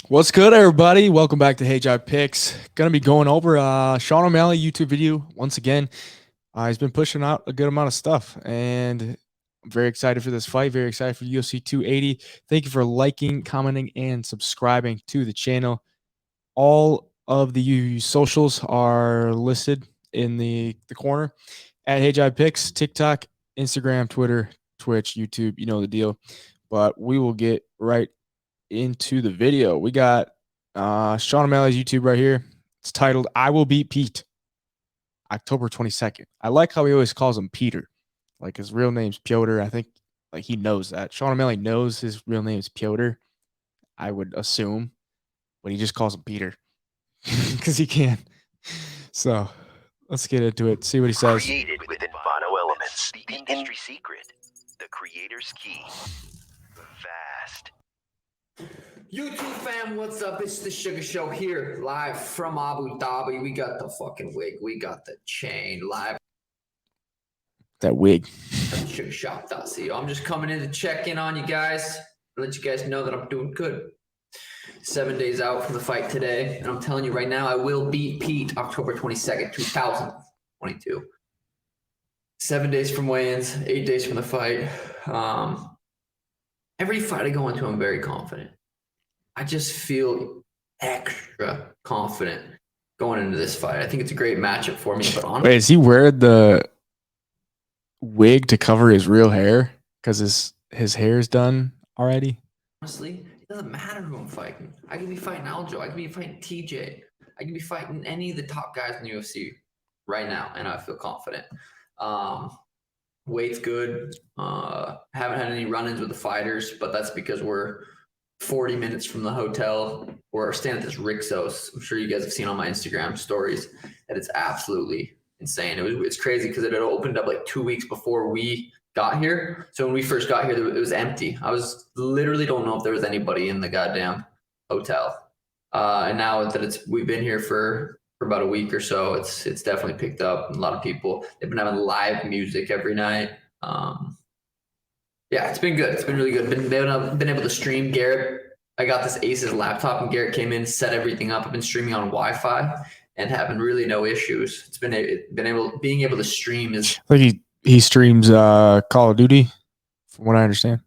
What's good, everybody? Welcome back to Hey Jive Picks. Gonna be going over Sean O'Malley YouTube video once again. He's been pushing out a good amount of stuff, and I'm very excited for this fight. Very excited for UFC 280. Thank you for liking, commenting, and subscribing to the channel. All of the socials are listed in the corner at Hey Jive Picks, TikTok, Instagram, Twitter, Twitch, YouTube. You know the deal. But we will get right into the video. We got Sean O'Malley's YouTube right here. It's titled "I Will Beat Pete," October 22nd. I like how he always calls him Peter. Like his real name's Piotr. I think like he knows that. Sean O'Malley knows his real name is Piotr, I would assume, but he just calls him Peter because he can. So let's get into it. See what he says. Created with Invano Elements, the industry secret, the creator's key. Fast. YouTube fam, what's up? It's the Sugar Show here, live from Abu Dhabi. We got the fucking wig, we got the chain, live That wig. from sugarshop.co. I'm just coming in to check in on you guys, let you guys know that I'm doing good. 7 days out from the fight today, and I'm telling you right now, I will beat Pete October 22nd, 2022. 7 days from weigh-ins, 8 days from the fight. Every fight I go into, I'm very confident. I just feel extra confident going into this fight. I think it's a great matchup for me. But honestly, Wait, is he wearing the wig to cover his real hair because his hair is done already? it doesn't matter who I'm fighting. I can be fighting Aljo. I can be fighting TJ. I can be fighting any of the top guys in the UFC right now, and I feel confident. Weight's good. Haven't had any run-ins with the fighters, but that's because we're 40 minutes from the hotel. We're staying at this Rixos. I'm sure you guys have seen on my Instagram stories that it's absolutely insane. It's crazy because it had opened up like 2 weeks before we got here. So when we first got here, it was empty. I was literally don't know if there was anybody in the goddamn hotel. And now that we've been here for about a week or so, it's definitely picked up. A lot of people, they've been having live music every night. Yeah, it's been good. It's been really good. Been able to stream. Garrett, I got this Asus laptop, and Garrett came in, set everything up. I've been streaming on Wi-Fi and having really no issues. It's being able to stream is Like he streams Call of Duty, from what I understand.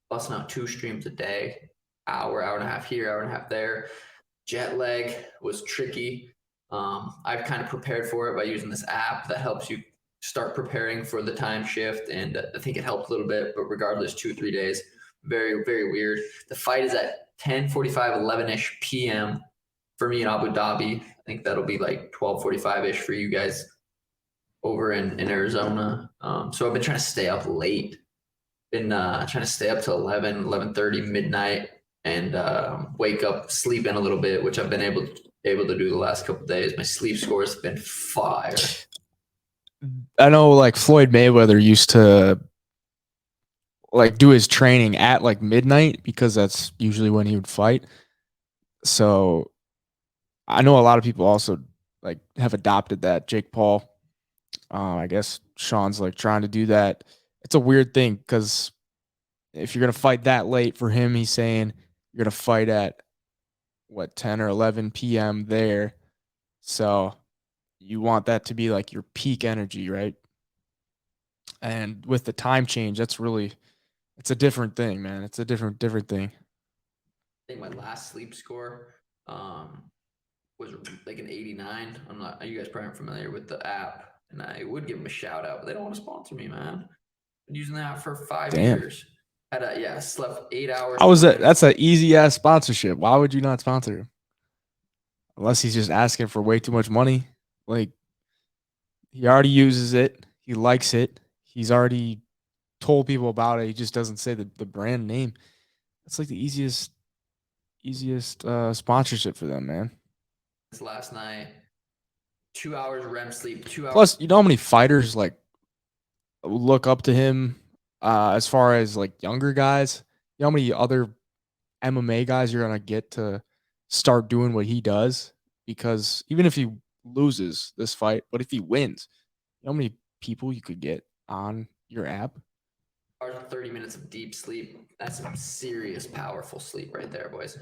busting out 2 streams a day, hour and a half here, hour and a half there. Jet lag was tricky. I've kind of prepared for it by using this app that helps you start preparing for the time shift, and I think it helped a little bit, but regardless, 2-3 days, very, very weird. The fight is at 10:45, 11-ish p.m. for me in Abu Dhabi. I think that'll be like 12:45-ish for you guys over in Arizona. So I've been trying to stay up late. Been trying to stay up till 11:30, midnight, and wake up, sleep in a little bit, which I've been able to do the last couple of days. My sleep score has been fire. I know like Floyd Mayweather used to like do his training at like midnight because that's usually when he would fight. So I know a lot of people also like have adopted that. Jake Paul, I guess Sean's like trying to do that. It's a weird thing because if you're gonna fight that late for him, he's saying you're gonna fight at what 10 or 11 p.m. there. So you want that to be like your peak energy, right? And with the time change, it's a different thing, man. It's a different thing. I think my last sleep score was like an 89. You guys probably aren't familiar with the app, and I would give them a shout out, but they don't want to sponsor me, man. Been using that for 5 Damn. years. Slept 8 hours. That's an easy ass sponsorship. Why would you not sponsor him? Unless he's just asking for way too much money. Like he already uses it. He likes it. He's already told people about it. He just doesn't say the brand name. That's like the easiest sponsorship for them, man. Last night, 2 hours REM sleep, 2 hours. Plus, you know how many fighters like look up to him as far as like younger guys? You know how many other MMA guys you're gonna get to start doing what he does? Because even if he loses this fight, but if he wins, you know how many people you could get on your app? hours and 30 minutes of deep sleep. That's some serious, powerful sleep right there, boys.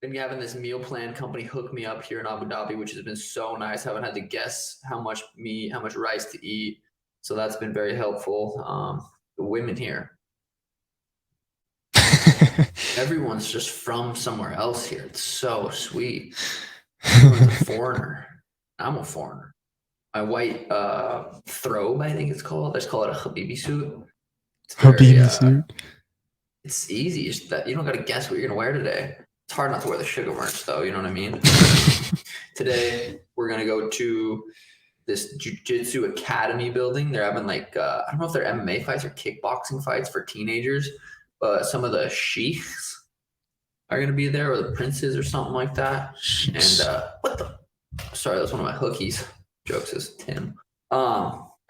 Been having this meal plan company hook me up here in Abu Dhabi, which has been so nice. Haven't had to guess how much meat, how much rice to eat. So that's been very helpful. The women here, everyone's just from somewhere else here. It's so sweet. Everyone's a foreigner. I'm a foreigner. My white throbe, I think it's called. Let's call it a Habibi suit. Habibi suit. It's easy. It's that you don't got to guess what you're gonna wear today. It's hard not to wear the sugar merch, though. You know what I mean? Today, we're going to go to this jiu-jitsu academy building. They're having I don't know if they're MMA fights or kickboxing fights for teenagers, but some of the sheikhs are going to be there, or the princes or something like that. And sorry, that's one of my hookies. Jokes is Tim.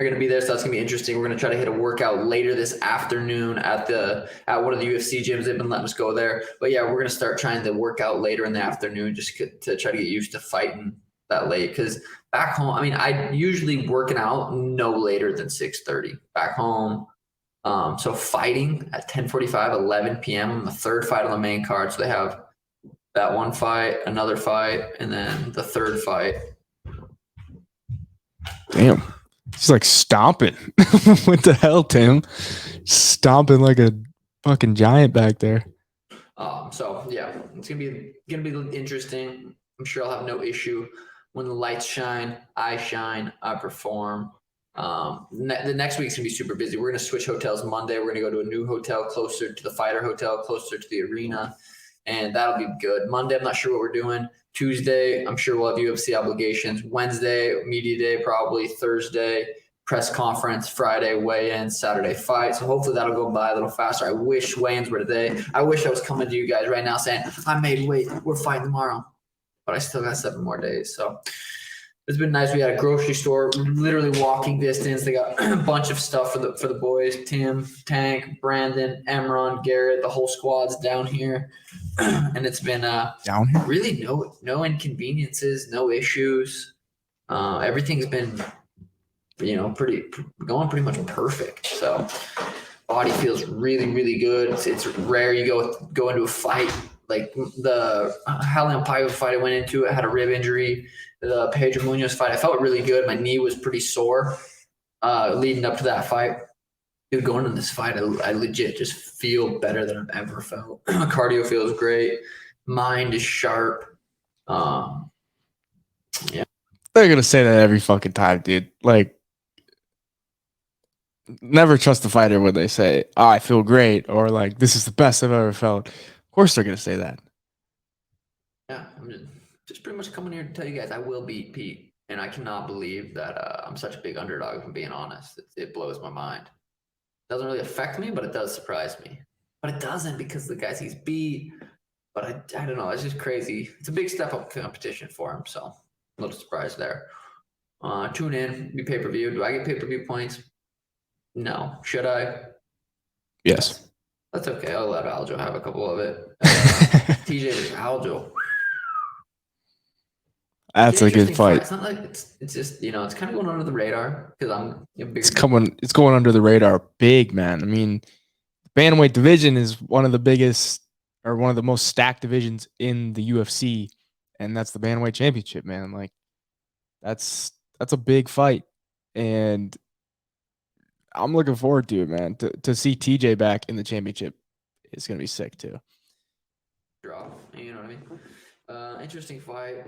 Are going to be there, so that's going to be interesting. We're going to try to hit a workout later this afternoon at one of the UFC gyms. They've been letting us go there. But yeah, we're going to start trying to work out later in the afternoon just to try to get used to fighting that late. Because back home, I mean, I usually working out no later than 6:30 back home. So fighting at 10:45, 11 p.m., the third fight on the main card. So they have that one fight, another fight, and then the third fight. Damn. He's like stomping. What the hell, Tim? Stomping like a fucking giant back there. So yeah, it's gonna be interesting. I'm sure I'll have no issue. When the lights shine, I perform. The next week's gonna be super busy. We're gonna switch hotels Monday. We're gonna go to a new hotel closer to the fighter hotel, closer to the arena, and that'll be good. Monday, I'm not sure what we're doing. Tuesday, I'm sure we'll have UFC obligations. Wednesday, media day, probably. Thursday, press conference. Friday, weigh-in. Saturday, fight. So hopefully that'll go by a little faster. I wish weigh-ins were today. I wish I was coming to you guys right now saying, I made weight. We're fighting tomorrow. But I still got 7 more days. So it's been nice. We had a grocery store, literally walking distance. They got a bunch of stuff for the boys. Tim, Tank, Brandon, Emron, Garrett, the whole squad's down here. And it's been down here? Really no inconveniences, no issues. Everything's been going pretty much perfect. So body feels really, really good. It's rare you go into a fight. Like the Halion Paiva fight I went into, I had a rib injury. The Pedro Munoz fight, I felt really good. My knee was pretty sore leading up to that fight. Dude, going into this fight, I legit just feel better than I've ever felt. Cardio feels great. Mind is sharp. Yeah. They're going to say that every fucking time, dude. Like, never trust the fighter when they say, I feel great, or like, this is the best I've ever felt. Of course they're going to say that. Yeah, I'm just pretty much coming here to tell you guys I will beat Pete. And I cannot believe that I'm such a big underdog, if I'm being honest. It blows my mind. Doesn't really affect me, but it does surprise me. But it doesn't because the guys he's beat. But I don't know. It's just crazy. It's a big step up competition for him. So a little surprise there. Tune in. Be pay-per-view. Do I get pay-per-view points? No. Should I? Yes. That's okay. I'll let Aljo have a couple of it. TJ versus Aljo. That's a good fight. It's not like it's just it's kind of going under the radar because I'm bigger. It's going under the radar big, man. I mean, the bantamweight division is one of the biggest or one of the most stacked divisions in the UFC, and that's the bantamweight championship, man. Like that's a big fight, and I'm looking forward to it, man. To see TJ back in the championship is gonna be sick too. Draw, you know what I mean? Interesting fight.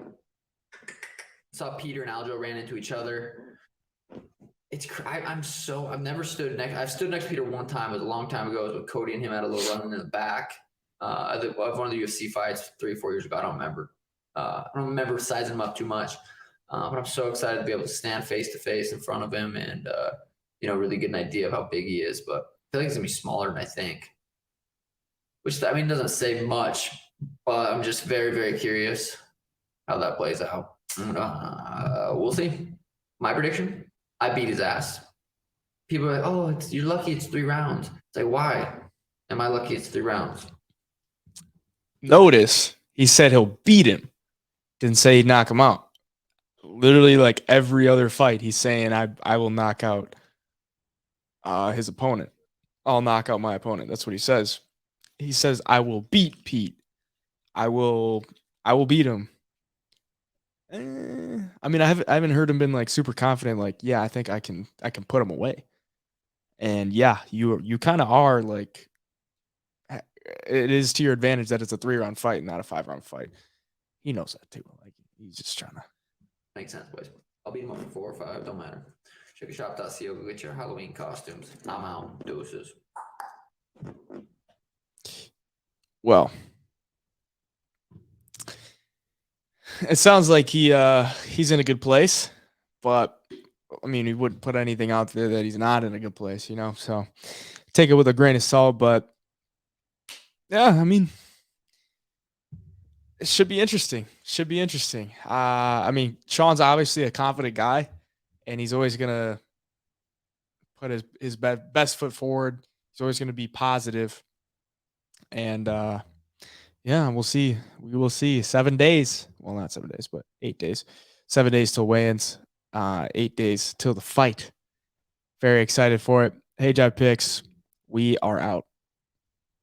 Saw Peter and Aljo ran into each other. I've never stood next. I've stood next to Peter one time. It was a long time ago. It was with Cody and him had a little run in the back. Of one of the UFC fights 3 or 4 years ago. I don't remember. I don't remember sizing him up too much. But I'm so excited to be able to stand face to face in front of him and really get an idea of how big he is. But I feel like he's gonna be smaller than I think. Which doesn't say much, but I'm just very, very curious how that plays out. We'll see. My prediction: I beat his ass. People are like, "Oh, you're lucky. It's 3 rounds." It's like, why am I lucky? It's 3 rounds. Notice he said he'll beat him. Didn't say he'd knock him out. Literally, like every other fight, he's saying, "I will knock out his opponent." I'll knock out my opponent. That's what he says. He says, I will beat Pete. I will beat him. I mean, I haven't heard him been like super confident. Like, yeah, I think I can put him away. And yeah, you kind of are like, it is to your advantage that it's a 3-round fight, not a 5-round fight. He knows that too. Like, he's just trying to. Makes sense, boys. I'll beat him up in 4 or 5. Don't matter. Chickenshop.co. Go get your Halloween costumes. I'm out. Deuces. Well, it sounds like he's in a good place, but I mean, he wouldn't put anything out there that he's not in a good place, you know. So take it with a grain of salt, but yeah, I mean, it should be interesting. Should be interesting. I mean, Sean's obviously a confident guy, and he's always gonna put his best foot forward. He's always gonna be positive, and yeah, we'll see. We will see. 7 days. Well, not 7 days, but 8 days. 7 days till weigh-ins. 8 days till the fight. Very excited for it. Hey, Jive Picks. We are out.